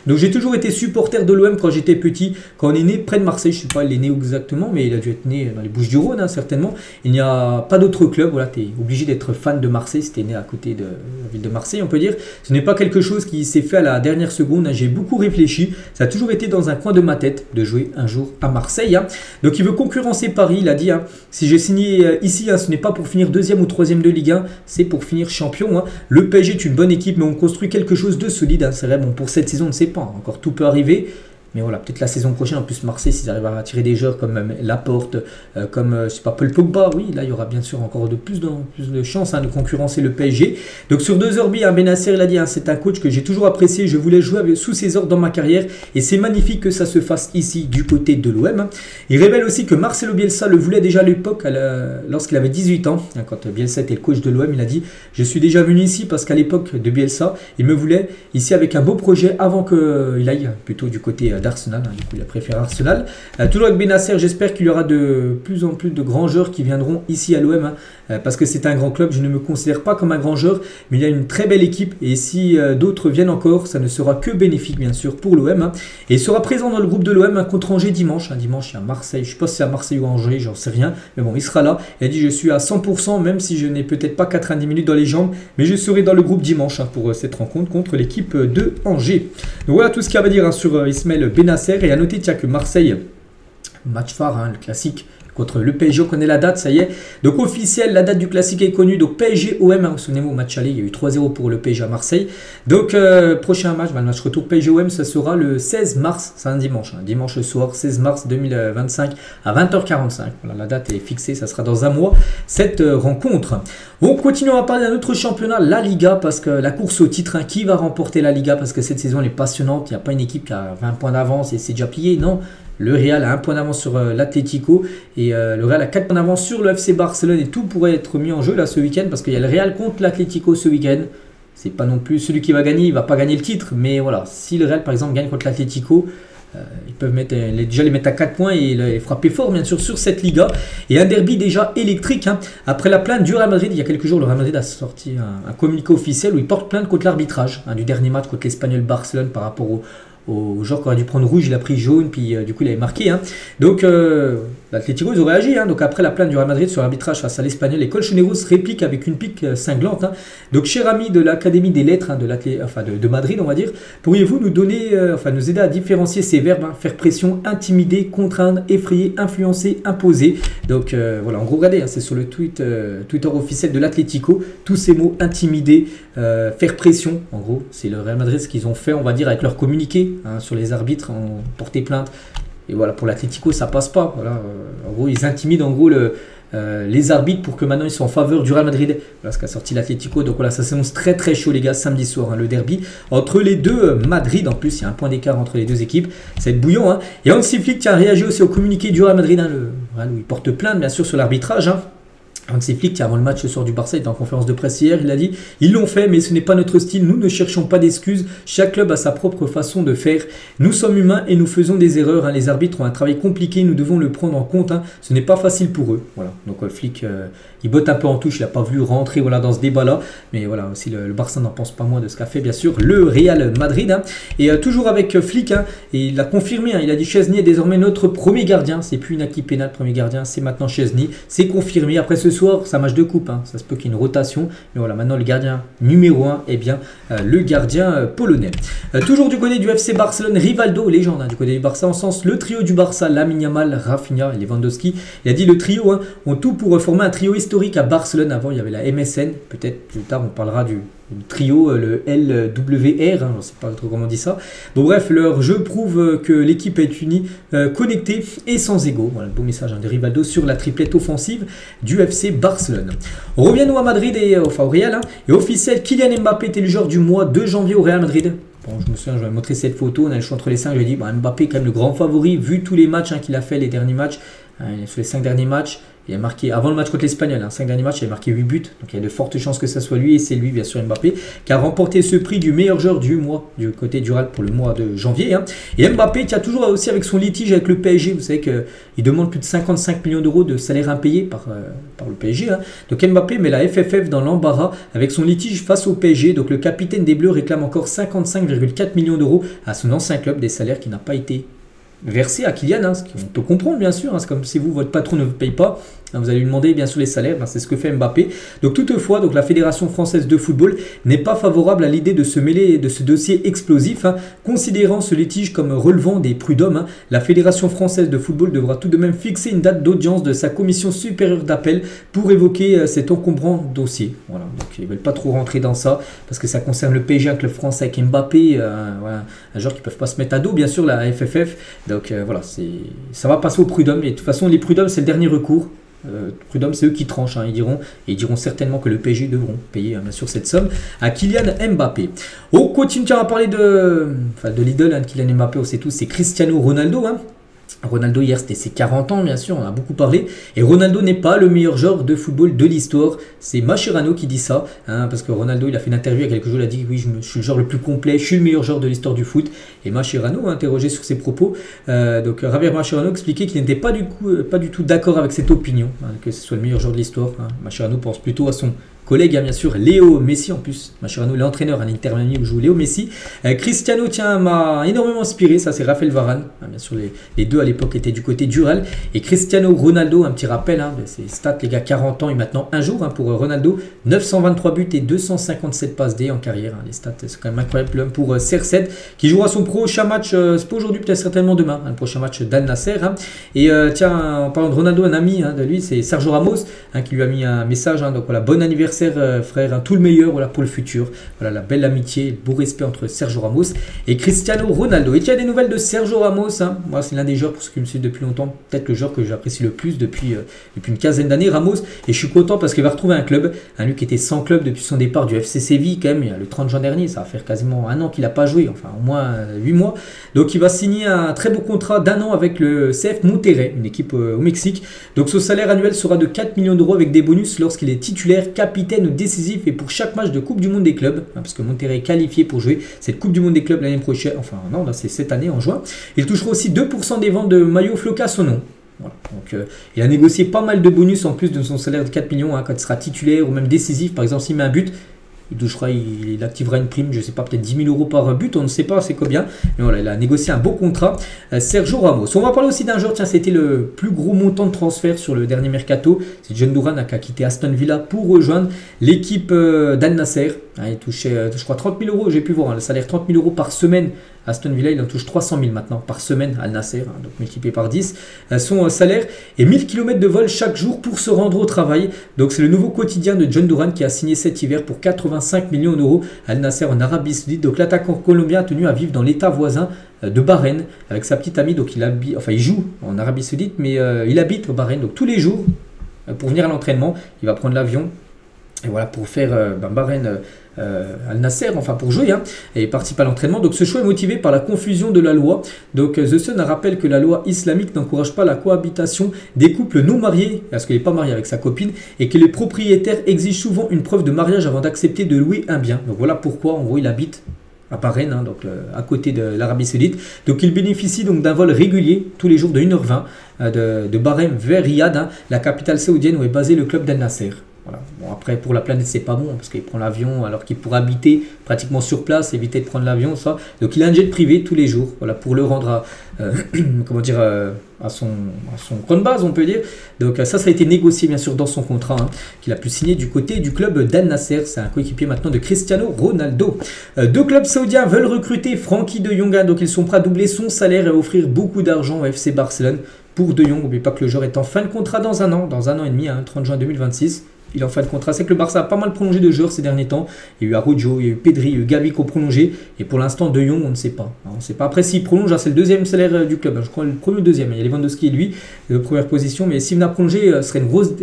Donc j'ai toujours été supporter de l'OM quand j'étais petit. Quand on est né près de Marseille, je ne sais pas il est né exactement, mais il a dû être né dans les Bouches-du-Rhône certainement. Il n'y a pas d'autre club, voilà, tu es obligé d'être fan de Marseille si tu es né à côté de la ville de Marseille on peut dire. Ce n'est pas quelque chose qui s'est fait à la dernière seconde, j'ai beaucoup réfléchi. Ça a toujours été dans un coin de ma tête de jouer un jour à Marseille. Donc il veut concurrencer Paris, il a dit si j'ai signé ici, ce n'est pas pour finir deuxième ou troisième de Ligue 1, c'est pour finir champion. Le PSG est une bonne équipe, mais on construit quelque chose de solide. C'est vrai, bon, pour cette saison, on ne sait pas. Encore tout peut arriver. Mais voilà, peut-être la saison prochaine, en plus Marseille, s'ils arrivent à attirer des joueurs comme Laporte, comme, je sais pas, Paul Pogba, oui, là, il y aura bien sûr encore plus de chances de concurrencer le PSG. Donc sur 2 orbies, Benasser, il a dit, c'est un coach que j'ai toujours apprécié, je voulais jouer sous ses ordres dans ma carrière, et c'est magnifique que ça se fasse ici, du côté de l'OM. Il révèle aussi que Marcelo Bielsa le voulait déjà à l'époque, lorsqu'il avait 18 ans, quand Bielsa était le coach de l'OM, il a dit, je suis déjà venu ici parce qu'à l'époque de Bielsa, il me voulait ici avec un beau projet avant qu'il aille plutôt du côté d'Arsenal, du coup il a préféré Arsenal. Toujours avec Benasser, j'espère qu'il y aura de plus en plus de grands joueurs qui viendront ici à l'OM, parce que c'est un grand club, je ne me considère pas comme un grand joueur, mais il y a une très belle équipe, et si d'autres viennent encore, ça ne sera que bénéfique bien sûr pour l'OM. Et il sera présent dans le groupe de l'OM contre Angers dimanche. Dimanche il y a Marseille, je ne sais pas si c'est à Marseille ou à Angers, j'en sais rien, mais bon il sera là. Il a dit je suis à 100%, même si je n'ai peut-être pas 90 minutes dans les jambes, mais je serai dans le groupe dimanche pour cette rencontre contre l'équipe de Angers. Donc voilà tout ce qu'il y a à dire sur Ismaël Benasser. Et à noter que Marseille, match phare, le classique contre le PSG, on connaît la date, ça y est. Donc officiel, la date du classique est connue. Donc PSG-OM, souvenez-vous au match aller, il y a eu 3-0 pour le PSG à Marseille. Donc prochain match, le match retour PSG-OM, ça sera le 16 mars, c'est un dimanche, dimanche soir, 16 mars 2025 à 20h45. Voilà, la date est fixée, ça sera dans un mois, cette rencontre. On continue à parler d'un autre championnat, la Liga, parce que la course au titre, qui va remporter la Liga, parce que cette saison elle est passionnante, il n'y a pas une équipe qui a 20 points d'avance et c'est déjà plié, non. Le Real a 1 point d'avance sur l'Atlético et le Real a 4 points d'avance sur le FC Barcelone, et tout pourrait être mis en jeu là ce week-end parce qu'il y a le Real contre l'Atlético ce week-end. C'est pas non plus celui qui va gagner, il va pas gagner le titre, mais voilà, si le Real par exemple gagne contre l'Atlético, ils peuvent déjà les mettre à 4 points et les frapper fort bien sûr sur cette Liga. Et un derby déjà électrique, après la plainte du Real Madrid, il y a quelques jours le Real Madrid a sorti un communiqué officiel où il porte plainte contre l'arbitrage du dernier match contre l'Espagnol Barcelone par rapport au joueur qui aurait dû prendre rouge, il a pris jaune, puis du coup il avait marqué. Donc l'Atlético ils ont réagi. Donc après la plainte du Real Madrid sur l'arbitrage face à l'Espagnol, les Colchoneros répliquent avec une pique cinglante. Donc cher ami de l'Académie des Lettres de Madrid, on va dire, pourriez-vous nous donner, nous aider à différencier ces verbes, faire pression, intimider, contraindre, effrayer, influencer, imposer. Donc voilà, en gros regardez, c'est sur le Twitter officiel de l'Atlético, tous ces mots, intimider, faire pression, en gros c'est le Real Madrid ce qu'ils ont fait, on va dire, avec leur communiqué sur les arbitres, ont porté plainte. Et voilà, pour l'Atlético ça passe pas. Voilà, en gros ils intimident en gros les arbitres pour que maintenant ils soient en faveur du Real Madrid. Voilà ce qu'a sorti l'Atlético. Donc voilà, ça s'annonce très très chaud les gars, samedi soir, le derby entre les deux Madrid. En plus il y a un point d'écart entre les deux équipes, ça va être bouillant. Et Hansi Flick qui a réagi aussi au communiqué du Real Madrid, où il porte plainte bien sûr sur l'arbitrage. Hansi Flick, qui avant le match ce soir du Barça, était en conférence de presse hier, il a dit « Ils l'ont fait, mais ce n'est pas notre style, nous ne cherchons pas d'excuses, chaque club a sa propre façon de faire. Nous sommes humains et nous faisons des erreurs, les arbitres ont un travail compliqué, nous devons le prendre en compte, ce n'est pas facile pour eux. » Voilà, donc Flick, il botte un peu en touche, il n'a pas voulu rentrer dans ce débat-là, mais voilà, aussi le Barça n'en pense pas moins de ce qu'a fait bien sûr le Real Madrid. Et toujours avec Flick, et il l'a confirmé, il a dit « Chesney est désormais notre premier gardien, c'est plus une acquis pénale, premier gardien, c'est maintenant Chesney, c'est confirmé. Après ce soir, c'est un match de coupe, ça se peut qu'il y ait une rotation, mais voilà, maintenant le gardien numéro 1 est bien le gardien polonais. Toujours du côté du FC Barcelone, Rivaldo, légende du côté du Barça, en sens le trio du Barça, Lamine Yamal, Rafinha et Lewandowski. Il a dit le trio ont tout pour former un trio historique à Barcelone. Avant il y avait la MSN, peut-être plus tard on parlera trio, le LWR, je ne sais pas trop comment on dit ça. Bon bref, leur jeu prouve que l'équipe est unie, connectée et sans ego. Voilà le beau message de Rivaldo sur la triplette offensive du FC Barcelone. On revient nous à Madrid, et enfin au Real, et officiel, Kylian Mbappé était le joueur du mois de janvier au Real Madrid. Bon, je me souviens, je vais montrer cette photo, on a le choix entre les 5, je lui ai dit, Mbappé est quand même le grand favori, vu tous les matchs qu'il a fait, les derniers matchs, sur les 5 derniers matchs. Il a marqué, avant le match contre l'Espagnol, 5 derniers matchs, il a marqué 8 buts. Donc il y a de fortes chances que ça soit lui, et c'est lui, bien sûr, Mbappé, qui a remporté ce prix du meilleur joueur du mois, du côté du Real pour le mois de janvier. Et Mbappé qui a toujours aussi avec son litige avec le PSG, vous savez qu'il demande plus de 55 millions d'euros de salaire impayé par le PSG. Donc Mbappé met la FFF dans l'embarras avec son litige face au PSG. Donc le capitaine des Bleus réclame encore 55,4 millions d'euros à son ancien club, des salaires qui n'ont pas été versé à Kylian, ce qu'on peut comprendre bien sûr, c'est comme si votre patron ne vous paye pas, vous allez lui demander bien sûr les salaires, c'est ce que fait Mbappé. Donc toutefois, la Fédération française de football n'est pas favorable à l'idée de se mêler de ce dossier explosif, considérant ce litige comme relevant des prud'hommes. La Fédération française de football devra tout de même fixer une date d'audience de sa commission supérieure d'appel pour évoquer cet encombrant dossier. Voilà, donc ils ne veulent pas trop rentrer dans ça, parce que ça concerne le PSG, un club français avec Mbappé, voilà, un joueur qui ne peuvent pas se mettre à dos, bien sûr, la FFF. Donc voilà, ça va passer aux prud'hommes, et de toute façon les prud'hommes c'est le dernier recours. Prud'hommes, c'est eux qui tranchent, ils diront certainement que le PSG devront payer bien sûr cette somme à Kylian Mbappé. On continue à parler de l'idole de Kylian Mbappé, on sait tous, c'est Cristiano Ronaldo. Ronaldo hier c'était ses 40 ans bien sûr, on a beaucoup parlé, et Ronaldo n'est pas le meilleur joueur de football de l'histoire, c'est Mascherano qui dit ça, parce que Ronaldo il a fait une interview il y a quelques jours, il a dit oui je suis le joueur le plus complet, je suis le meilleur joueur de l'histoire du foot, et Mascherano a interrogé sur ses propos, donc Javier Mascherano expliquait qu'il n'était pas du tout d'accord avec cette opinion, que ce soit le meilleur joueur de l'histoire. Mascherano pense plutôt à son collègue, bien sûr, Léo Messi en plus. Mascherano, l'entraîneur à l'Inter Miami où joue Léo Messi. Cristiano, m'a énormément inspiré. Ça, c'est Raphaël Varane. Bien sûr, les deux à l'époque étaient du côté du Real. Et Cristiano Ronaldo, un petit rappel, de ses stats, les gars, 40 ans et maintenant un jour pour Ronaldo. 923 buts et 257 passes D en carrière. Les stats, c'est quand même incroyable pour CR7 qui jouera son prochain match. C'est pas aujourd'hui, peut-être certainement demain. Le prochain match d'Al Nasser. Et tiens, en parlant de Ronaldo, un ami de lui, c'est Sergio Ramos qui lui a mis un message. Donc voilà, bon anniversaire. Frère, tout le meilleur pour le futur. Voilà la belle amitié, le beau respect entre Sergio Ramos et Cristiano Ronaldo. Et il y a des nouvelles de Sergio Ramos. Moi, c'est l'un des joueurs, pour ceux qui me suivent depuis longtemps, peut-être le joueur que j'apprécie le plus depuis une quinzaine d'années, Ramos. Et je suis content parce qu'il va retrouver un club. Lui qui était sans club depuis son départ du FC Séville, quand même, le 30 juin dernier. Ça va faire quasiment un an qu'il n'a pas joué, enfin au moins 8 mois. Donc il va signer un très beau contrat d'1 an avec le CF Monterrey, une équipe au Mexique. Donc son salaire annuel sera de 4 millions d'euros avec des bonus lorsqu'il est titulaire, capitaine ou décisif, et pour chaque match de Coupe du Monde des clubs, parce que Monterrey est qualifié pour jouer cette Coupe du Monde des clubs l'année prochaine, enfin non, c'est cette année en juin. Il touchera aussi 2% des ventes de maillots Floca à son nom. Voilà. Donc, il a négocié pas mal de bonus en plus de son salaire de 4 millions quand il sera titulaire ou même décisif. Par exemple, s'il met un but, il activera une prime, je ne sais pas, peut-être 10 000 euros par but, on ne sait pas c'est combien. Mais voilà, il a négocié un beau contrat, Sergio Ramos. On va parler aussi d'un joueur, tiens, c'était le plus gros montant de transfert sur le dernier mercato. C'est John Duran qui a quitté Aston Villa pour rejoindre l'équipe d'Al Nasser. Il touchait, je crois, 30 000 euros, j'ai pu voir, le salaire 30 000 euros par semaine. Aston Villa, il en touche 300 000 maintenant par semaine à Al Nasser, donc multiplié par 10. Son salaire est 1000 km de vol chaque jour pour se rendre au travail. Donc c'est le nouveau quotidien de John Duran qui a signé cet hiver pour 85 millions d'euros à Al Nasser en Arabie Saoudite. Donc l'attaquant colombien a tenu à vivre dans l'état voisin de Bahreïn avec sa petite amie. Donc il joue en Arabie Saoudite, mais il habite au Bahreïn. Donc tous les jours, pour venir à l'entraînement, il va prendre l'avion. Et voilà, pour faire Bahreïn Al Nasser, enfin pour jouer, et participer à l'entraînement. Donc ce choix est motivé par la confusion de la loi. Donc The Sun rappelle que la loi islamique n'encourage pas la cohabitation des couples non mariés, parce qu'il n'est pas marié avec sa copine, et que les propriétaires exigent souvent une preuve de mariage avant d'accepter de louer un bien. Donc voilà pourquoi, en gros, il habite à Bahreïn, donc à côté de l'Arabie Saoudite. Donc il bénéficie donc d'un vol régulier tous les jours de 1h20 de Bahreïn vers Riyad, la capitale saoudienne où est basé le club d'Al Nasser. Voilà. Bon, après, pour la planète, c'est pas bon parce qu'il prend l'avion alors qu'il pourrait habiter pratiquement sur place, éviter de prendre l'avion, ça. Donc, il a un jet privé tous les jours, voilà, pour le rendre à son point de base, on peut dire. Donc, ça a été négocié, bien sûr, dans son contrat qu'il a pu signer du côté du club d'Al Nasser. C'est un coéquipier maintenant de Cristiano Ronaldo. Deux clubs saoudiens veulent recruter Frenkie de Jong, donc ils sont prêts à doubler son salaire et à offrir beaucoup d'argent au FC Barcelone. Pour De Jong, n'oubliez pas que le joueur est en fin de contrat dans un an et demi, 30 juin 2026. il est en fin de contrat. C'est que le Barça a pas mal prolongé de joueurs ces derniers temps. Il y a eu Araujo, il y a eu Pedri, il y a eu Gavi qui ont prolongé. Et pour l'instant, De Jong, on ne sait pas. On ne sait pas. Après, s'il prolonge, c'est le deuxième salaire du club. Je crois le premier ou le deuxième. Il y a Lewandowski et lui, de première position. Mais s'il venait à prolonger, ce serait une grosse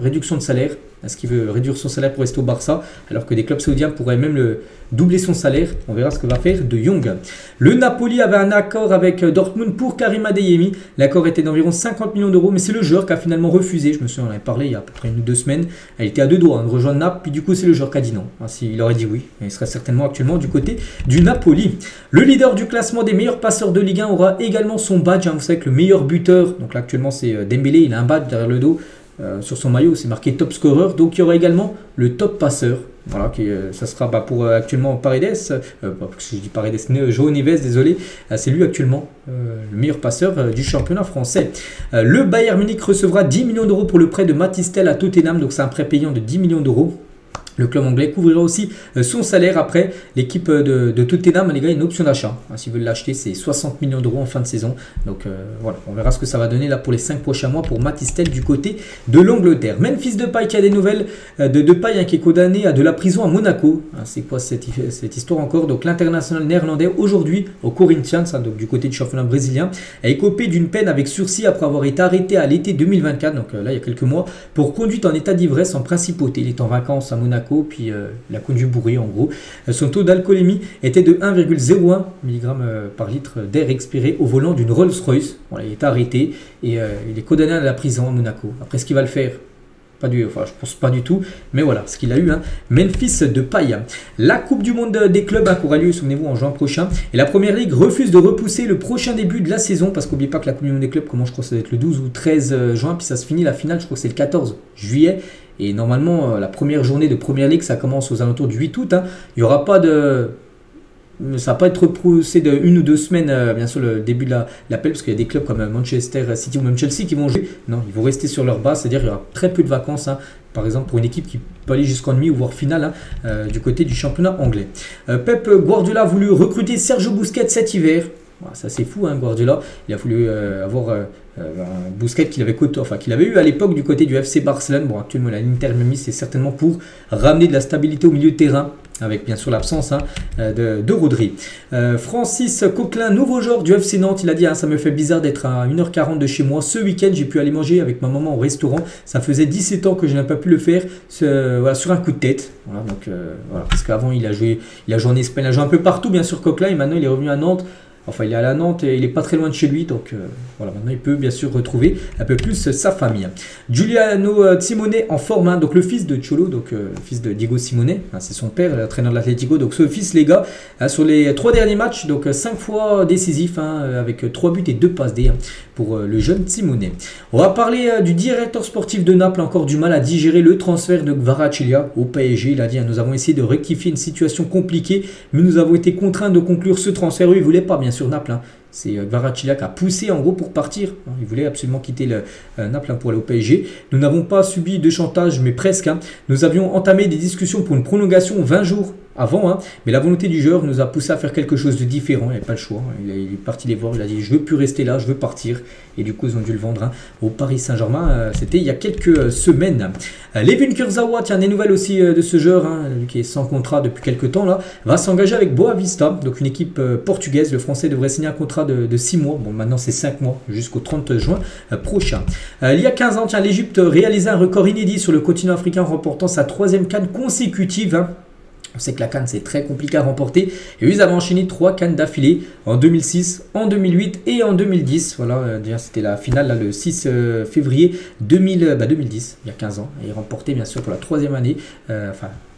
réduction de salaire. Est-ce qu'il veut réduire son salaire pour rester au Barça, alors que des clubs saoudiens pourraient même doubler son salaire? On verra ce que va faire De Jong. Le Napoli avait un accord avec Dortmund pour Karim Adeyemi. L'accord était d'environ 50 millions d'euros, mais c'est le joueur qui a finalement refusé. Je me souviens, on en avait parlé il y a à peu près 1 ou 2 semaines. Elle était à 2 doigts de rejoindre Naples, puis du coup c'est le joueur qui a dit non. S'il aurait dit oui, il serait certainement actuellement du côté du Napoli. Le leader du classement des meilleurs passeurs de Ligue 1 aura également son badge. Vous savez que le meilleur buteur, donc là actuellement c'est Dembélé, il a un badge derrière le dos. Sur son maillot, c'est marqué top scorer. Donc il y aura également le top passeur. Voilà, ça sera pour actuellement Paredes. Je dis Paredes, João Neves, désolé. C'est lui actuellement le meilleur passeur du championnat français. Le Bayern Munich recevra 10 millions d'euros pour le prêt de Matistel à Tottenham. Donc c'est un prêt payant de 10 millions d'euros. Le club anglais couvrira aussi son salaire. Après, l'équipe de Tottenham, les gars, une option d'achat. S'ils veulent l'acheter, c'est 60 millions d'euros en fin de saison. Donc voilà, on verra ce que ça va donner là pour les 5 prochains mois pour Matistel du côté de l'Angleterre. Memphis Depay qui a des nouvelles de Depay qui est condamné à de la prison à Monaco. C'est quoi cette histoire encore? Donc l'international néerlandais aujourd'hui au Corinthians, donc du côté du championnat brésilien, a écopé d'une peine avec sursis après avoir été arrêté à l'été 2024. Donc là, il y a quelques mois, pour conduite en état d'ivresse en principauté. Il est en vacances à Monaco. Puis il a conduit bourré en gros. Son taux d'alcoolémie était de 1,01 mg par litre d'air expiré au volant d'une Rolls-Royce. Voilà, il est arrêté et il est condamné à la prison à Monaco. Après, ce qu'il va le faire, je pense pas du tout, mais voilà ce qu'il a eu. Memphis Depay. La Coupe du Monde des clubs qui aura lieu, souvenez-vous, en juin prochain. Et la Première Ligue refuse de repousser le prochain début de la saison parce qu'oubliez pas que la Coupe du Monde des clubs commence, je crois que ça va être le 12 ou 13 juin, puis ça se finit la finale, je crois que c'est le 14 juillet. Et normalement, la première journée de Première Ligue, ça commence aux alentours du 8 août. Il n'y aura pas de... Ça va pas être repoussé de 1 ou 2 semaines, bien sûr, le début de l'appel, parce qu'il y a des clubs comme Manchester City ou même Chelsea qui vont jouer. Non, ils vont rester sur leur base, c'est-à-dire qu'il y aura très peu de vacances. Par exemple, pour une équipe qui peut aller jusqu'en demi ou voire finale du côté du championnat anglais. Pep Guardiola a voulu recruter Sergio Busquets cet hiver. Ça c'est fou, Guardiola. Il a voulu avoir un Busquets qu'il avait eu à l'époque du côté du FC Barcelone. Bon, actuellement, l'Inter Miami, c'est certainement pour ramener de la stabilité au milieu de terrain, avec bien sûr l'absence de Rodri. Francis Coquelin, nouveau joueur du FC Nantes, il a dit ça me fait bizarre d'être à 1h40 de chez moi. Ce week-end, j'ai pu aller manger avec ma maman au restaurant. Ça faisait 17 ans que je n'ai pas pu le faire sur un coup de tête. Voilà, donc, parce qu'avant, il a joué en Espagne, il a joué un peu partout, bien sûr, Coquelin, et maintenant il est revenu à Nantes. Enfin, il est à Nantes et il n'est pas très loin de chez lui. Donc, voilà, maintenant, il peut bien sûr retrouver un peu plus sa famille. Giuliano Simone en forme. Donc, le fils de Cholo, donc le fils de Diego Simone. C'est son père, l'entraîneur de l'Atlético. Donc, ce fils, les gars, sur les 3 derniers matchs, donc 5 fois décisif, avec 3 buts et 2 passes D pour le jeune Simone. On va parler du directeur sportif de Naples. Encore du mal à digérer le transfert de Kvaratskhelia au PSG. Il a dit nous avons essayé de rectifier une situation compliquée, mais nous avons été contraints de conclure ce transfert. Eux, ils ne voulaient pas, bien sûr, Naples. C'est Kvaratskhelia qui a poussé en gros pour partir. Il voulait absolument quitter Naples pour aller au PSG. Nous n'avons pas subi de chantage, mais presque. Nous avions entamé des discussions pour une prolongation 20 jours avant, mais la volonté du joueur nous a poussé à faire quelque chose de différent. Il n'avait pas le choix. Il est parti les voir. Il a dit je veux plus rester là, je veux partir. Et du coup, ils ont dû le vendre au Paris Saint-Germain. C'était il y a quelques semaines. Levin Kurzawa, tiens, des nouvelles aussi de ce joueur, lui qui est sans contrat depuis quelques temps, là, va s'engager avec Boavista, donc une équipe portugaise. Le Français devrait signer un contrat de 6 mois. Bon, maintenant, c'est 5 mois jusqu'au 30 juin prochain. Il y a 15 ans, tiens, l'Égypte réalisait un record inédit sur le continent africain en remportant sa 3e CAN consécutive. On sait que la CAN c'est très compliqué à remporter et ils avaient enchaîné 3 CAN d'affilée en 2006, en 2008 et en 2010. Voilà, c'était la finale là, le 6 février 2010, il y a 15 ans. Et ils remportaient bien sûr pour la 3e année,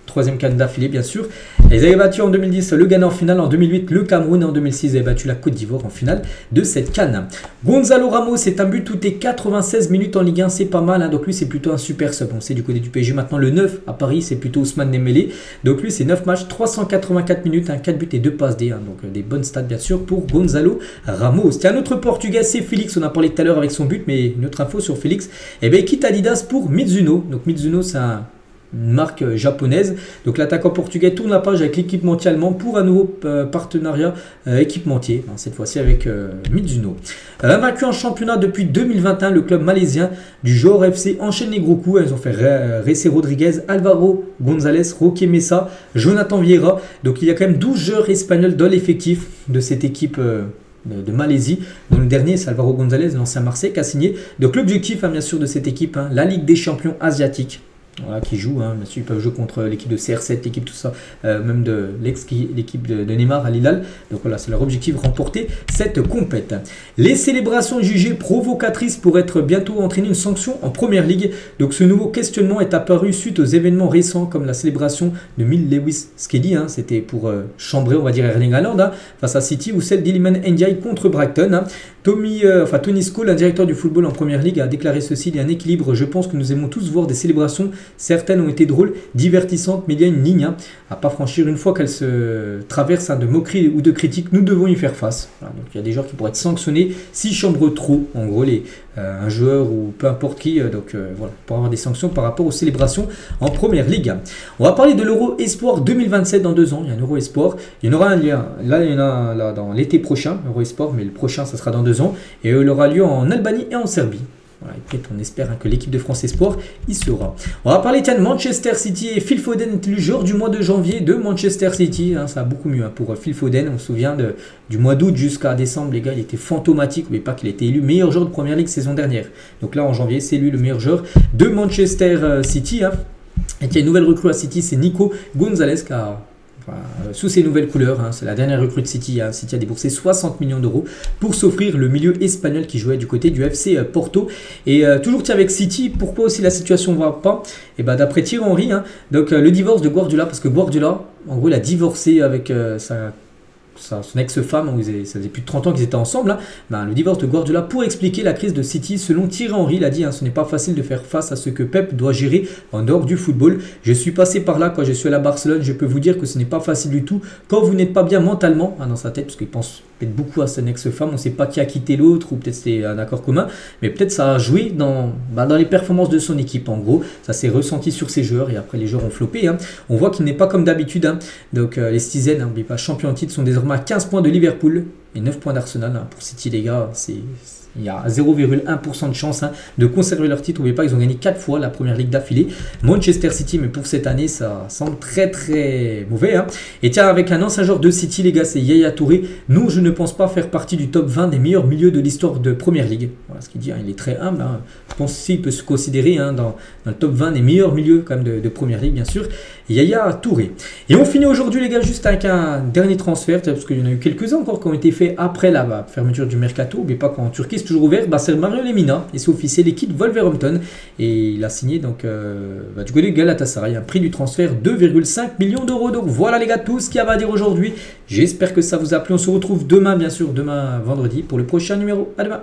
3e CAN d'affilée bien sûr. Ils avaient battu en 2010 le Ghana en finale, en 2008 le Cameroun et en 2006 ils avaient battu la Côte d'Ivoire en finale de cette CAN. Gonzalo Ramos, c'est un but toutes les 96 minutes en Ligue 1, c'est pas mal. Donc lui c'est plutôt un super sub. On sait du côté du PSG maintenant le 9 à Paris c'est plutôt Ousmane Dembélé. Donc lui c'est 9 matchs, 384 minutes, 4 buts et 2 passes D. Donc des bonnes stats bien sûr pour Gonzalo Ramos. Tiens, un autre Portugais c'est Félix, on a parlé tout à l'heure avec son but, mais une autre info sur Félix. Il quitte Adidas pour Mizuno. Donc Mizuno c'est un une marque japonaise. Donc l'attaquant portugais tourne la page avec l'équipementier allemand pour un nouveau partenariat équipementier, cette fois-ci avec Mizuno. Invaincu en championnat depuis 2021, le club malaisien du Johor FC enchaîne les gros coups. Ils ont fait Ressé Rodriguez, Alvaro González, Roque Mesa, Jonathan Vieira. Donc il y a quand même 12 joueurs espagnols dans l'effectif de cette équipe de Malaisie, dont le dernier c'est Alvaro González, l'ancien Marseille, qui a signé. Donc l'objectif bien sûr de cette équipe, la Ligue des champions asiatiques. Voilà, qui jouent, bien sûr, ils peuvent jouer contre l'équipe de CR7, l'équipe tout ça, même de l'équipe de Neymar à Hilal. Donc voilà, c'est leur objectif, remporter cette compète. Les célébrations jugées provocatrices pour être bientôt entraîner une sanction en première ligue. Donc ce nouveau questionnement est apparu suite aux événements récents comme la célébration de Mill Lewis Skelly, c'était pour chambrer, on va dire, Erling Haaland face à City, ou celle d'Iliman Ndiaye contre Brighton. Tony Scholes, un directeur du football en première ligue, a déclaré ceci: il y a un équilibre, je pense que nous aimons tous voir des célébrations. Certaines ont été drôles, divertissantes, mais il y a une ligne à pas franchir. Une fois qu'elle se traverse de moqueries ou de critiques, nous devons y faire face. Voilà, donc il y a des joueurs qui pourraient être sanctionnés s'ils chambrent trop, en gros, un joueur ou peu importe qui. Voilà, pour avoir des sanctions par rapport aux célébrations en première ligue. On va parler de l'Euro Espoir 2027 dans 2 ans. Il y a un Euro Espoir. Il y en aura un lien. Là, il y en a là, dans l'été prochain, Euro Espoir, mais le prochain, ça sera dans 2 ans. Et il aura lieu en Albanie et en Serbie. Voilà, et peut-être on espère que l'équipe de France Espoir y sera. On va parler de Manchester City et Phil Foden est élu joueur du mois de janvier de Manchester City. Ça va beaucoup mieux pour Phil Foden. On se souvient du mois d'août jusqu'à décembre, les gars, il était fantomatique. Mais pas qu'il était élu meilleur joueur de première ligue saison dernière. Donc là en janvier, c'est lui le meilleur joueur de Manchester City. Et il y a une nouvelle recrue à City, c'est Nico González qui a sous ses nouvelles couleurs, c'est la dernière recrue de City. City a déboursé 60 millions d'euros pour s'offrir le milieu espagnol qui jouait du côté du FC Porto. Et toujours avec City, pourquoi aussi la situation ne va pas? Et d'après Thierry Henry, donc le divorce de Guardiola, parce que Guardiola, en gros, il a divorcé avec son ex-femme, ça faisait plus de 30 ans qu'ils étaient ensemble. Le divorce de Guardiola pour expliquer la crise de City. Selon Thierry Henry, il a dit ce n'est pas facile de faire face à ce que Pep doit gérer en dehors du football. Je suis passé par là quand je suis allé à Barcelone. Je peux vous dire que ce n'est pas facile du tout quand vous n'êtes pas bien mentalement dans sa tête, parce qu'il pense peut-être beaucoup à son ex-femme. On ne sait pas qui a quitté l'autre, ou peut-être c'était un accord commun, mais peut-être ça a joué dans les performances de son équipe. En gros, ça s'est ressenti sur ses joueurs et après les joueurs ont floppé. On voit qu'il n'est pas comme d'habitude. Donc les Citizens, n'oubliez pas, champions en titre, sont désormais à 15 points de Liverpool et 9 points d'Arsenal. Pour City, les gars, il y a 0,1% de chance de conserver leur titre. N'oubliez pas, ils ont gagné 4 fois la première ligue d'affilée. Manchester City, mais pour cette année, ça semble très très mauvais. Et tiens, avec un ancien joueur de City, les gars, c'est Yaya Touré. Non, je ne pense pas faire partie du top 20 des meilleurs milieux de l'histoire de première ligue. Voilà ce qu'il dit. Il est très humble. Je pense qu'il peut se considérer dans le top 20 des meilleurs milieux quand même de première ligue, bien sûr. Yaya Touré. Et on finit aujourd'hui, les gars, juste avec un dernier transfert, parce qu'il y en a eu quelques-uns encore qui ont été faits après la fermeture du mercato, mais pas qu'en Turquie, c'est toujours ouvert. C'est Mario Lemina, et c'est officiel, il quitte Wolverhampton, et il a signé donc du côté de Galatasaray, un prix du transfert 2,5 millions d'euros. Donc voilà les gars, tout ce qu'il y avait à dire aujourd'hui. J'espère que ça vous a plu. On se retrouve demain, bien sûr, demain vendredi, pour le prochain numéro. À demain.